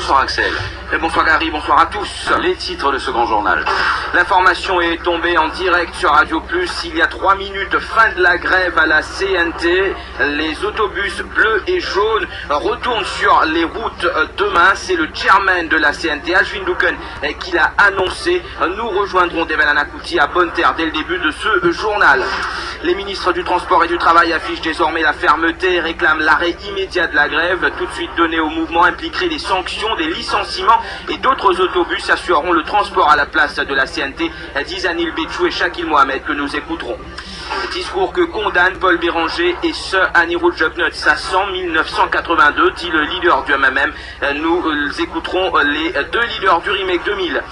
Bonsoir Axel. Et bonsoir Gary, bonsoir à tous. Les titres de ce grand journal. L'information est tombée en direct sur Radio Plus il y a 3 minutes, fin de la grève à la CNT. Les autobus bleus et jaunes retournent sur les routes demain. C'est le chairman de la CNT, Ashwin Dukan, qui l'a annoncé. Nous rejoindrons Devanana Kuti à Bonne-Terre dès le début de ce journal. Les ministres du Transport et du Travail affichent désormais la fermeté et réclament l'arrêt immédiat de la grève. Tout de suite donné au mouvement impliquerait des sanctions, des licenciements et d'autres autobus assureront le transport à la place de la CNT, disent Anil Béchou et Shakil Mohamed que nous écouterons. Discours que condamne Paul Béranger et ce Anirudh Jugnauth. Ça sent 1982, dit le leader du MMM. Nous écouterons les deux leaders du Remake 2000.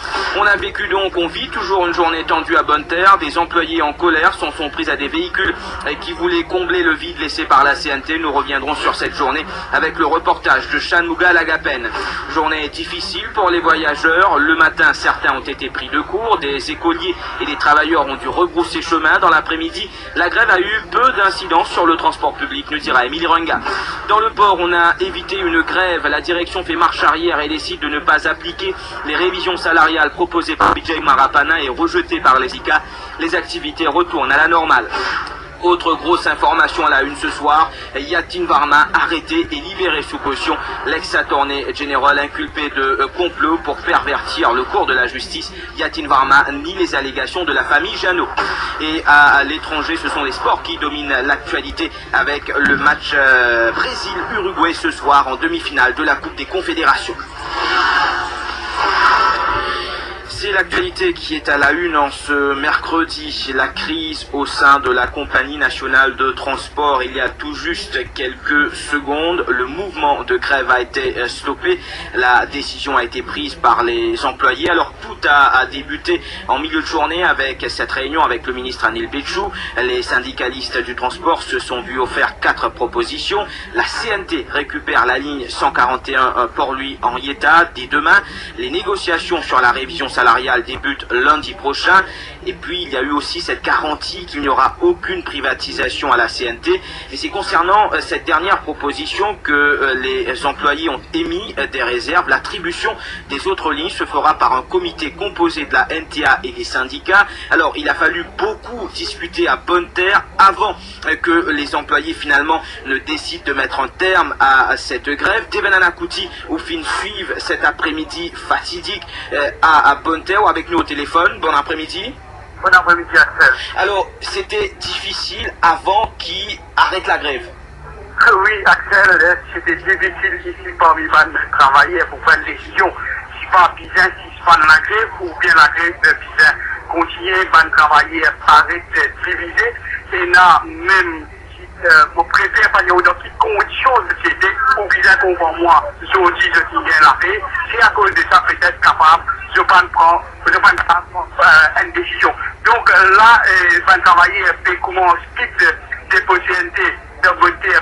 On vit toujours une journée tendue à Bonne-Terre. Des employés en colère sont pris à des véhicules qui voulaient combler le vide laissé par la CNT. Nous reviendrons sur cette journée avec le reportage de Shanmuga Lagapen. Journée difficile pour les voyageurs. Le matin, certains ont été pris de court. Des écoliers et des travailleurs ont dû rebrousser chemin. Dans l'après-midi, la grève a eu peu d'incidence sur le transport public, nous dira Émilie Runga. Dans le port, on a évité une grève. La direction fait marche arrière et décide de ne pas appliquer les révisions salariales proposées par Vijay Marapana et rejetées par les ICA. Les activités retournent à la normale. Autre grosse information à la une ce soir, Yatin Varma arrêté et libéré sous caution. L'ex-attorney général inculpé de complot pour pervertir le cours de la justice. Yatin Varma nie les allégations de la famille Jeannot. Et à l'étranger, ce sont les sports qui dominent l'actualité avec le match Brésil-Uruguay ce soir en demi-finale de la Coupe des Confédérations. C'est l'actualité qui est à la une en ce mercredi. La crise au sein de la compagnie nationale de transport. Il y a tout juste quelques secondes, le mouvement de grève a été stoppé. La décision a été prise par les employés. Alors tout a débuté en milieu de journée avec cette réunion avec le ministre Anil Béchou. Les syndicalistes du transport se sont vus offrir 4 propositions. La CNT récupère la ligne 141 Port-Louis-Henrietta dès demain. Les négociations sur la révision salariale débute lundi prochain. Et puis il y a eu aussi cette garantie qu'il n'y aura aucune privatisation à la CNT. Et c'est concernant cette dernière proposition que les employés ont émis des réserves. L'attribution des autres lignes se fera par un comité composé de la NTA et des syndicats. Alors il a fallu beaucoup discuter à Bonne-Terre avant que les employés finalement ne décident de mettre un terme à cette grève. Devanana Kuti ou Fin suivent cet après-midi fatidique à Bonne-Terre avec nous au téléphone. Bon après-midi. Bon après-midi, Axel. Alors, c'était difficile avant qu'ils arrêtent la grève. Oui, Axel, c'était difficile ici parmi les travailleurs pour prendre une décision. Si pas bien, si pas la grève, ou bien la grève bien continuer, les travailleurs arrêtent diviser. Et là, même je préfère pas dans quelles conditions de société, ou bien qu'on moi, je dis, je tiens la paix. C'est à cause de ça, peut-être capable, je prends une décision. Donc là, les travailleurs comment quitte des possibilités de voter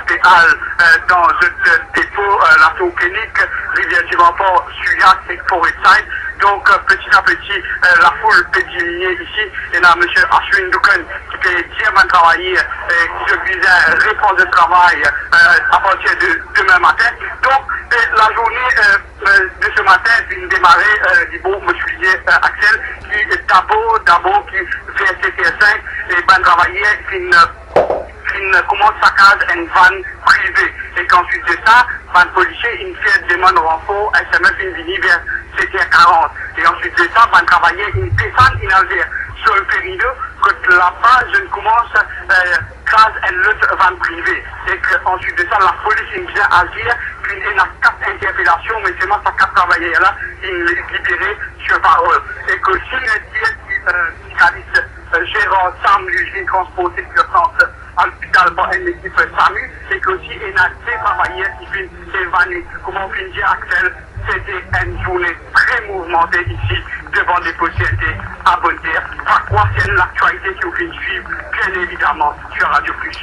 dans le dépôt, la tour clinique, rivière du rapport, Suyac et Forêt-Side. Donc petit à petit, la foule peut diminuer ici. Et là, M. Ashwin Dukan qui peut dire à travailler, qui se visait réponse de travail à partir de demain matin. Donc la journée de ce matin vient démarrer du bon M. Axel qui d'abord qui fait CTS5 et ben travailler commence sa case une vanne privée. Et qu'ensuite de ça, van policier, il fait une demande renfort, SMS, une venue vers CT40. Et ensuite de ça, van travailler une descente in Alger sur le péril que là-bas, je commence case une autre van privée. Et qu'ensuite de ça, la police, il vient agir, puis il y a 4 interpellations, mais seulement ça 4 travailleurs là, il est libéré sur parole. Et que si les syndicalistes gérant SAM, l'usine transportée sur centre à l'hôpital par une équipe SAMU, et qu'aussi il y a des travailleurs qui viennent s'évanouir. Comment on finit dire, Axel, c'était une journée très mouvementée ici, devant des possibilités à Bonne-Terre. Par quoi c'est l'actualité qui vous fait suivre, bien évidemment, sur Radio Plus.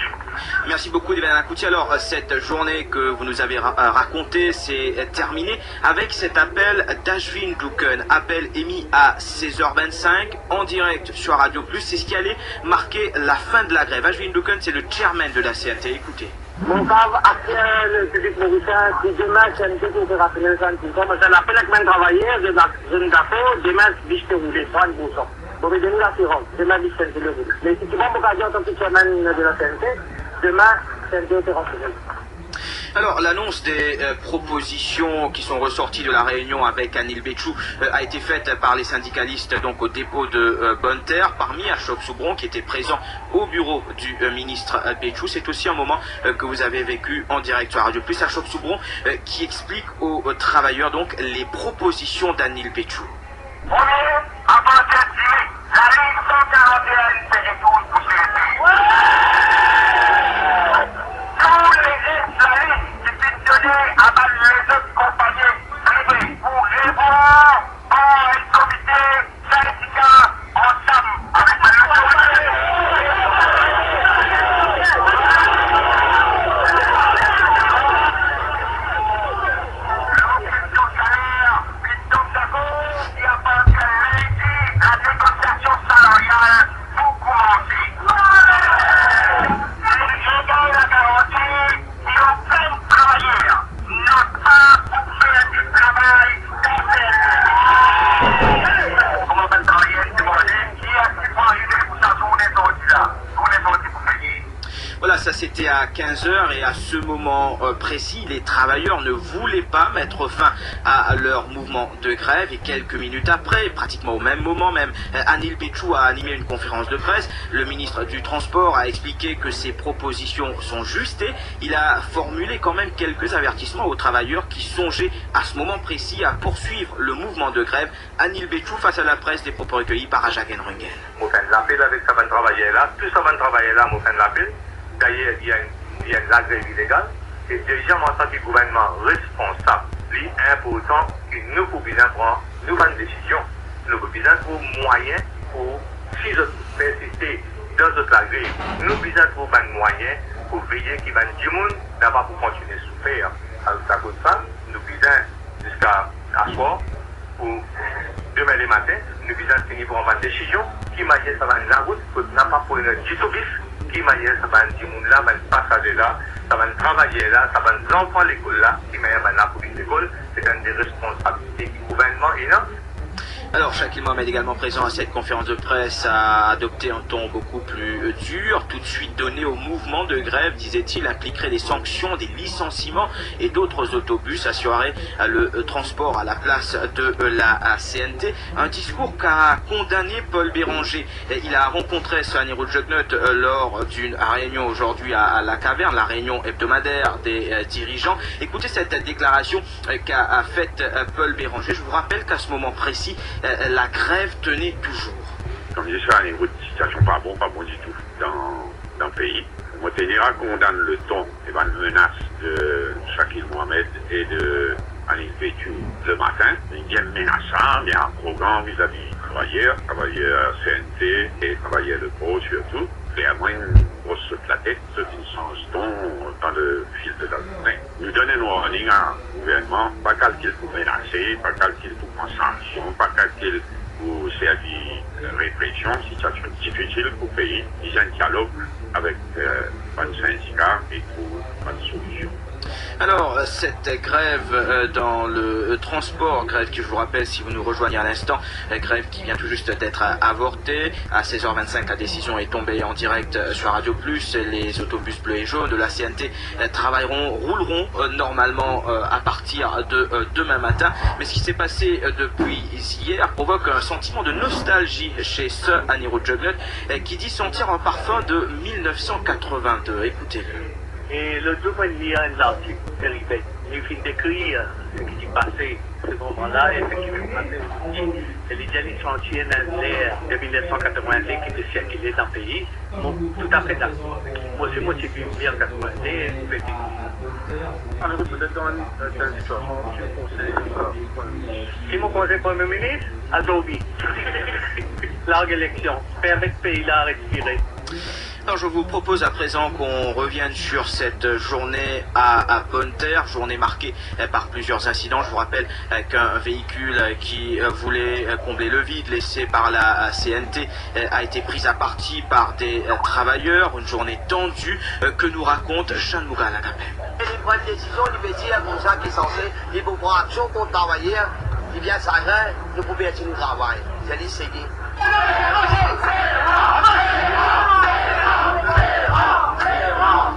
Merci beaucoup, Devanana Kuti. Alors, cette journée que vous nous avez racontée, c'est terminé avec cet appel d'Ashwin Dukan. Appel émis à 16h25 en direct sur Radio Plus. C'est ce qui allait marquer la fin de la grève. Ashwin Dukan, c'est le chairman de la CNT. Écoutez. Mon cave actuel, le public mauricien, si demain, c'est une petite opérationnelle, comme ça, la peine que je travaillais, je ne d'accord, demain, je te roule 30%. Vous me donnez l'assurance, demain, je te le roule. Mais si tu m'as m'occasion en tant que chairman de la CNT, demain, c'est une opérationnelle. Alors, l'annonce des propositions qui sont ressorties de la réunion avec Anil Béchou a été faite par les syndicalistes donc au dépôt de Bonne-Terre, parmi Ashok Soubron qui était présent au bureau du ministre Béchou. C'est aussi un moment que vous avez vécu en direct sur Radio Plus. Ashok Soubron qui explique aux travailleurs donc les propositions d'Anil Béchou. Premier, à partir de la ligne 141, c'est les tools pour tous les restes de la ligne qui sont donnés à les autres compagnies privées pour répondre à un comité syndical ensemble avec l'autorité. L'objection salaire, une tombe d'accord, et à partir de lundi, la négociation salariale pour commencer. Voilà, ça c'était à 15h et à ce moment précis, les travailleurs ne voulaient pas mettre fin à leur mouvement de grève et quelques minutes après, pratiquement au même moment même, Anil Béchou a animé une conférence de presse. Le ministre du Transport a expliqué que ces propositions sont justes et il a formulé quand même quelques avertissements aux travailleurs qui songeaient à ce moment précis à poursuivre le mouvement de grève. Anil Béchou face à la presse, des propos recueillis par Ajagen Rungel. On fait l'appel avec ça va travailler là, tout ça va travailler là, on fait l'appel. D'ailleurs, il y a une grève illégale. Et déjà, en tant que gouvernement responsable, il est important que nous pouvons prendre une décision. Nous pouvons trouver moyen pour, si je persister dans notre grève, nous pouvons trouver un moyen pour veiller qu'il y ait du monde d'abord pour continuer à souffrir. Alors, à cause de ça, nous pouvons jusqu'à soir, pour demain le matin, nous pouvons finir pour avoir une décision qui m'a dit ça va la route, pour n'a pas pour une dystopie. Qui m'a dit ça va dire là, va passer là, ça va travailler là, ça va nous enfants l'école là, qui m'a dit là pour l'école, c'est une des responsabilités du gouvernement et non. Alors, Shakil Mohamed, également présent à cette conférence de presse, a adopté un ton beaucoup plus dur. Tout de suite donné au mouvement de grève, disait-il, impliquerait des sanctions, des licenciements et d'autres autobus, assurerait le transport à la place de la CNT. Un discours qu'a condamné Paul Béranger. Il a rencontré Anirudh Jugnauth lors d'une réunion aujourd'hui à la Caverne, la réunion hebdomadaire des dirigeants. Écoutez cette déclaration qu'a faite Paul Béranger. Je vous rappelle qu'à ce moment précis, la grève tenait toujours. Comme je suis à une situation pas bon du tout dans le pays. Moi, je condamne le ton et la menace de Shakil Mohamed et de Anil Béchou le matin. Il y a une menaçant, il y a un programme vis-à-vis des travailleurs CNT et travailleurs de pro surtout. Clairement, une grosse saute la tête, c'est une change ton dans le fil de la journée. Nous donnons un warning au gouvernement, pas calcul pour menacer, pas calcul pour prendre sanction, pas calcul pour servir répression, situation difficile pour le pays. Il y a un dialogue avec les syndicats et pour une solution. Alors, cette grève dans le transport, grève qui, je vous rappelle, si vous nous rejoignez à l'instant, grève qui vient tout juste d'être avortée. À 16h25, la décision est tombée en direct sur Radio Plus. Les autobus bleus et jaunes de la CNT rouleront normalement à partir de demain matin. Mais ce qui s'est passé depuis hier provoque un sentiment de nostalgie chez ce Anirudh Jugnauth qui dit sentir un parfum de 1982. Écoutez-le. Et le domaine il y a un article dérivé. Il faut décrire ce qui s'est passé à ce moment-là et ce qui va passer aujourd'hui. Et les derniers chantiers de 1982 qui étaient circulés dans le pays sont tout à fait d'accord. Moi, c'est moi qui suis bien 82 et alors, vous êtes dans une situation, qui mon conseil Premier ministre Adobe. Largue élection. Permettre le pays là à respirer. Alors je vous propose à présent qu'on revienne sur cette journée à Bonne-Terre, journée marquée par plusieurs incidents. Je vous rappelle qu'un véhicule qui voulait combler le vide laissé par la CNT a été pris à partie par des travailleurs. Une journée tendue que nous raconte Jeanne Mougalagapé. Il prend une décision, il veut dire comme ça qui est censé, il faut prendre action pour travailler, il vient s'arrêter, nous pouvons être au travail. C'est dit, c'est dit.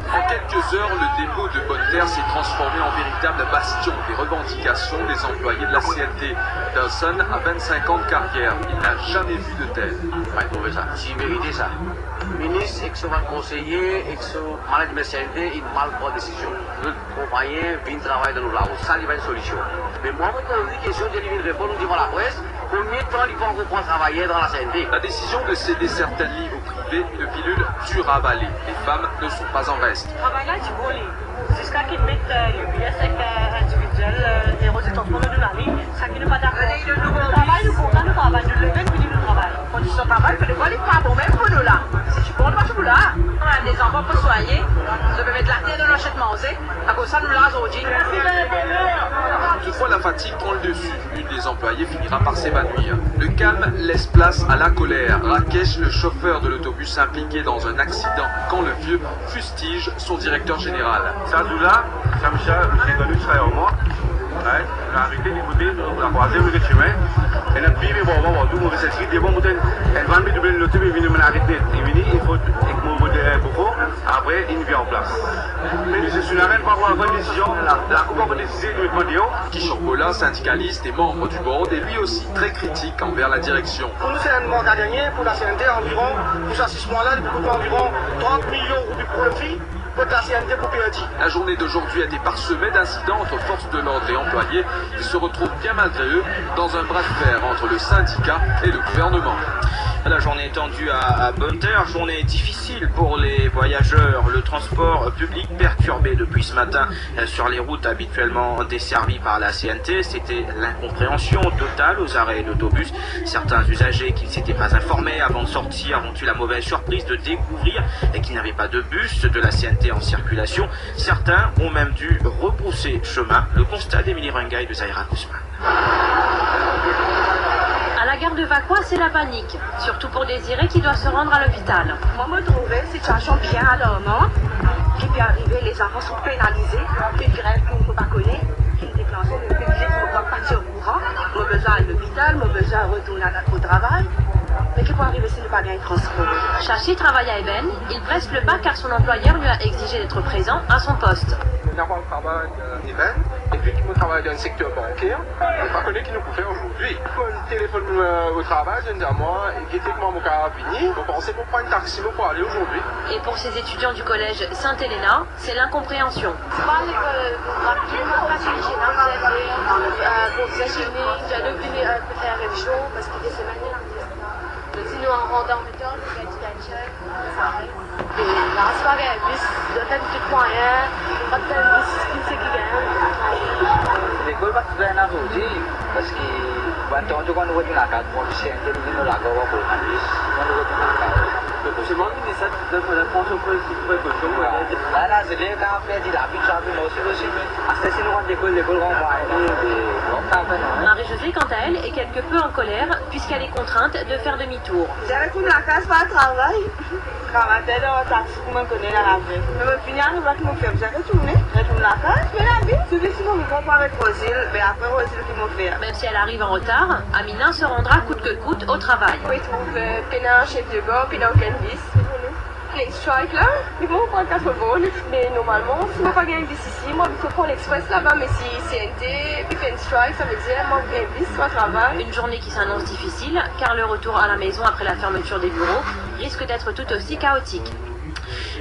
En quelques heures, le dépôt de Bonne-Terre s'est transformé en véritable bastion des revendications des employés de la CNT. Dawson a 25 ans de carrière. Il n'a jamais vu de tel. C'est une vérité ça. Le ministre et son conseiller et son malade de la CNT, ils mal prendre décision. Nos compagnies viennent travailler dans nos là. Ça, il va une solution. Mais moi, je me pose une question de lui répondre devant la presse. Combien de temps il faut reprendre travailler dans la CNT? La décision de céder certaines lits au privé, une pilule dure à avaler. Les femmes ne sont pas en reste. Travail là, tu vois, jusqu'à qu'ils mettent le billet individuel des roses de la ligne, ça qui n'est pas d'accord. Le travail, nous comptons le travail, nous le mettons le travail. Quand tu sors travail, tu ne vois pas bon, même pour nous là. Si tu comptes pas tout là, on a des enfants pour soigner, je vais mettre la terre dans l'achète manger, à cause ça nous l'a aujourd'hui. Toutefois, la fatigue prend le dessus. Une des employées finira par s'évanouir. Le calme laisse place à la colère. Rakesh, le chauffeur de l'autobus impliqué dans un accident quand le vieux, fustige son directeur général. Sadoula, Samcha, j'ai connu très au moins. J'ai arrêté d'écouter la croisée où je chemin. Et notre vie, bon, tout le monde s'est inscrit. Bon, elle va me doubler le tube et vient me l'arrêter. Il faut que mon modèle beaucoup. Après, il vient en place. Mais je suis là même par la bonne décision. La coupe a décidé de mettre mon déo. Kishambola, syndicaliste et membre du board, est lui aussi très critique envers la direction. Pour nous, c'est un mandat dernier. Pour la CNT, environ, pour ça, 6 mois-là, il coûte environ 30 millions de profit. La journée d'aujourd'hui a été parsemée d'incidents entre forces de l'ordre et employés qui se retrouvent bien malgré eux dans un bras de fer entre le syndicat et le gouvernement. La journée tendue à Bonne-Terre, journée difficile pour les voyageurs. Le transport public perturbé depuis ce matin sur les routes habituellement desservies par la CNT. C'était l'incompréhension totale aux arrêts d'autobus. Certains usagers qui ne s'étaient pas informés avant de sortir ont eu la mauvaise surprise de découvrir qu'il n'y avait pas de bus de la CNT en circulation. Certains ont même dû rebrousser chemin. Le constat d'Émilie Rungaï de Zaira Guzman. À la gare de Vacquois, c'est la panique, surtout pour Désiré qui doit se rendre à l'hôpital. Moi, je me trouvais une situation bien alarmante. Qui peut arriver, les enfants sont pénalisés. Une grève qu'on ne peut pas connaître, qui est déclenchée, le public ne peut pas partir au courant. Moi, besoin à l'hôpital, moi, besoin de retourner au travail. Mais qui peut arriver si nous pas gagner transport? Chachi travaille à Eben. Il presse le pas car son employeur lui a exigé d'être présent à son poste. Nous avons un travail à Eben. Et puis, nous travaillons dans le secteur bancaire. Je ne sais pas qui nous peut faire aujourd'hui. Je téléphone au travail, je dis à moi, et qui était que mon cas a fini. Je pensais pour prendre une taxi pour aller aujourd'hui. Et pour ces étudiants du collège Sainte-Helena, c'est l'incompréhension. Sinon, en rendant le temps, je vais être caché. Et la soirée, un bus, de tel petit moyen, pas de bus, qui c'est qui gagne. L'école va se faire aujourd'hui, parce que quand on voit la carte, on sait que nous la gare pour le bus, on voit la carte. C'est moi qui dis ça, tu dois prendre son politique pour quelque chose. Là, c'est les gars qui ont dit la vie, ça fait aussi. C'est nous quand l'école renvoie. Marie-Josée, quant à elle, est quelque peu en colère puisqu'elle est contrainte de faire demi-tour. J'avais tout la casse par le travail. Travailler dans le taxi pour me connaître la vie. Je me finis à nous voir qui me fait. J'ai retourné la casse, mais la vie. Tout sinon, je comprends avec Rosile, mais après Rosile qui m'a fait. Même si elle arrive en retard, Amina se rendra coûte que coûte au travail. Oui, tu trouves pénal chef de bord, puis dans quel bis. Les strikes là, ils vont prendre 4 vols. Mais normalement, si on ne pas gagner un bis ici, moi je prends l'express là-bas, mais si CNT, puis fait un strike, ça veut dire moi je gagne un bis, soit travail. Une journée qui s'annonce difficile, car le retour à la maison après la fermeture des bureaux risque d'être tout aussi chaotique.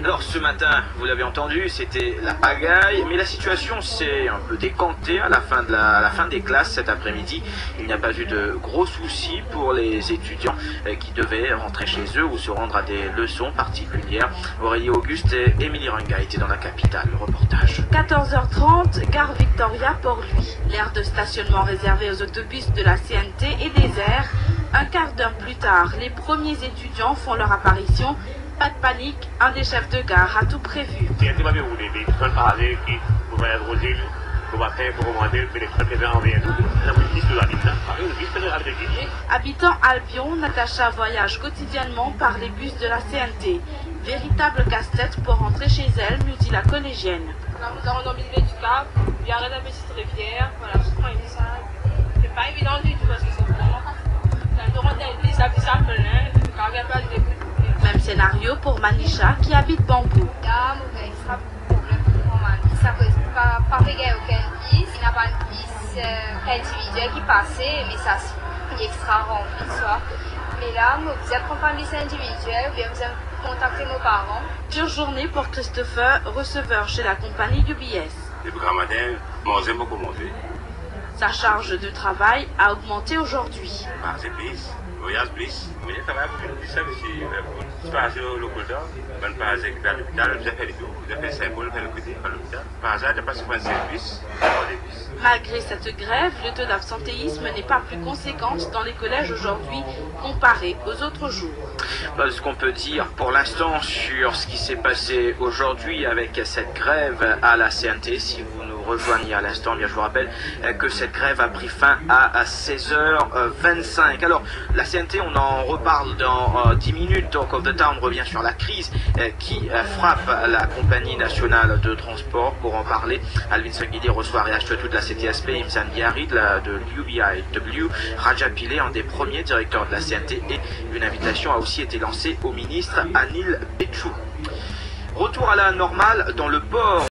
Alors ce matin, vous l'avez entendu, c'était la pagaille, mais la situation s'est un peu décantée à la fin des classes cet après-midi. Il n'y a pas eu de gros soucis pour les étudiants qui devaient rentrer chez eux ou se rendre à des leçons particulières. Aurélie Auguste et Émilie Runga étaient dans la capitale. Le reportage. 14h30, gare Victoria, Port-Louis. L'aire de stationnement réservée aux autobus de la CNT est désert. Un quart d'heure plus tard, les premiers étudiants font leur apparition Pas de panique, un des chefs de gare a tout prévu. Habitant Albion, Natacha voyage quotidiennement par les bus de la CNT. Véritable casse-tête pour rentrer chez elle, nous dit la collégienne. Nous avons dormi du Cap, il y a la petite rivière, voilà, ça. C'est pas évident du tout parce que c'est vraiment. Même scénario pour Manisha qui habite Bambou. Il y a un extra problème pour Manisha. Ça peut pas pareil aucun bis. Il n'y a pas de bis individuel qui passait, mais ça c'est extra rempli soir. Mais là, vous êtes accompagné de bis individuel, ou bien vous avez contacté nos parents. Dure journée pour Christopher, receveur chez la compagnie UBS. Depuis grand matin, manger beaucoup manger. Sa charge de travail a augmenté aujourd'hui. C'est plus, voyage plus, mais ça va plus ça aussi. Je passe au l'hôpital, je passe à l'hôpital, je fais le tour, je fais 5 boules, je fais le côté à l'hôpital. Par ça, je passe sur un service, Malgré cette grève, le taux d'absentéisme n'est pas plus conséquent dans les collèges aujourd'hui comparé aux autres jours. Ce qu'on peut dire pour l'instant sur ce qui s'est passé aujourd'hui avec cette grève à la CNT, si vous nous rejoignez à l'instant, bien je vous rappelle que cette grève a pris fin à 16h25. Alors la CNT, on en reparle dans 10 minutes, donc of the Town revient sur la crise qui frappe la compagnie nationale de transport. Pour en parler, Alvin Sanguidi reçoit Réach toute la CTSP, Imsan Diari de l'UBIW, Raja Pillay, un des premiers directeurs de la CNT, et une invitation a aussi été lancée au ministre Anil Betchou. Retour à la normale dans le port.